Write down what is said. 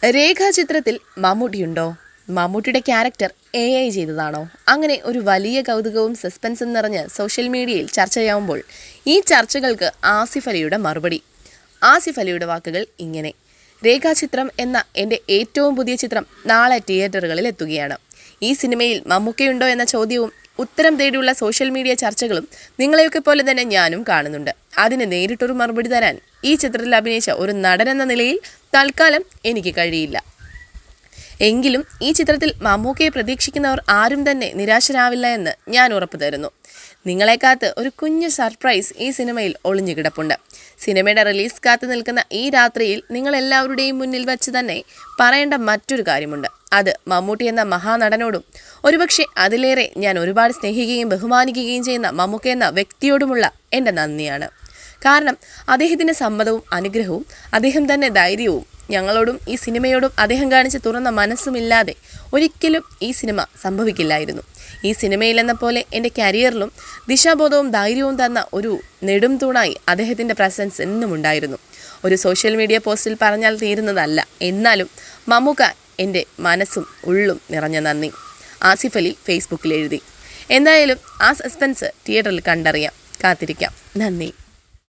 രേഖാചിത്രത്തിൽ മമ്മൂട്ടിയുണ്ടോ? മമ്മൂട്ടിയുടെ character AI ചെയ്തതാണോ? അങ്ങനെ ഒരു വലിയ കൗതുകവും സസ്പെൻസും നിറഞ്ഞ് സോഷ്യൽ മീഡിയയിൽ ചർച്ചയാവുമ്പോൾ ഈ ചർച്ചകൾക്ക് ആസിഫ് അലിയുടെ മറുപടി. ആസിഫ് അലിയുടെ വാക്കുകൾ ഇങ്ങനെ: രേഖാചിത്രം എന്ന എൻ്റെ ഏറ്റവും പുതിയ ചിത്രം നാളെ തിയേറ്ററുകളിൽ എത്തുകയാണ്. ഈ സിനിമയിൽ മമ്മൂക്കയുണ്ടോ എന്ന ചോദ്യവും ഉത്തരം തേടിയുള്ള സോഷ്യൽ മീഡിയ ചർച്ചകളും നിങ്ങളെയൊക്കെ പോലെ തന്നെ ഞാനും കാണുന്നുണ്ട്. അതിന് നേരിട്ടൊരു മറുപടി തരാൻ ഈ ചിത്രത്തിൽ അഭിനയിച്ച ഒരു നടൻ എന്ന നിലയിൽ തൽക്കാലം എനിക്ക് കഴിയില്ല. എങ്കിലും ഈ ചിത്രത്തിൽ മമ്മൂക്കയെ പ്രതീക്ഷിക്കുന്നവർ ആരും തന്നെ നിരാശരാവില്ല എന്ന് ഞാൻ ഉറപ്പു തരുന്നു. നിങ്ങളെ കാത്ത് ഒരു കുഞ്ഞു സർപ്രൈസ് ഈ സിനിമയിൽ ഒളിഞ്ഞു കിടപ്പുണ്ട്. സിനിമയുടെ റിലീസ് കാത്തു നിൽക്കുന്ന ഈ രാത്രിയിൽ നിങ്ങളെല്ലാവരുടെയും മുന്നിൽ വച്ച് തന്നെ പറയേണ്ട മറ്റൊരു കാര്യമുണ്ട്. അത് മമ്മൂട്ടി എന്ന മഹാനടനോടും ഒരുപക്ഷെ അതിലേറെ ഞാൻ ഒരുപാട് സ്നേഹിക്കുകയും ബഹുമാനിക്കുകയും ചെയ്യുന്ന മമ്മൂക്ക എന്ന വ്യക്തിയോടുമുള്ള എൻ്റെ നന്ദിയാണ്. കാരണം അദ്ദേഹത്തിൻ്റെ സമ്മതവും അനുഗ്രഹവും അദ്ദേഹം തന്നെ ധൈര്യവും ഞങ്ങളോടും ഈ സിനിമയോടും അദ്ദേഹം കാണിച്ച് തുറന്ന മനസ്സുമില്ലാതെ ഒരിക്കലും ഈ സിനിമ സംഭവിക്കില്ലായിരുന്നു. ഈ സിനിമയിലെന്ന പോലെ എൻ്റെ കരിയറിലും ദിശാബോധവും ധൈര്യവും തന്ന ഒരു നെടും തൂണായി അദ്ദേഹത്തിൻ്റെ പ്രസൻസ് എന്നും ഉണ്ടായിരുന്നു. ഒരു സോഷ്യൽ മീഡിയ പോസ്റ്റിൽ പറഞ്ഞാൽ തീരുന്നതല്ല. എന്നാലും മമ്മൂക്ക എൻ്റെ മനസ്സും ഉള്ളും നിറഞ്ഞ നന്ദി, ആസിഫ് അലി ഫേസ്ബുക്കിൽ എഴുതി. എന്തായാലും ആ സസ്പെൻസ് തിയേറ്ററിൽ കണ്ടറിയാം. കാത്തിരിക്കാം. നന്ദി.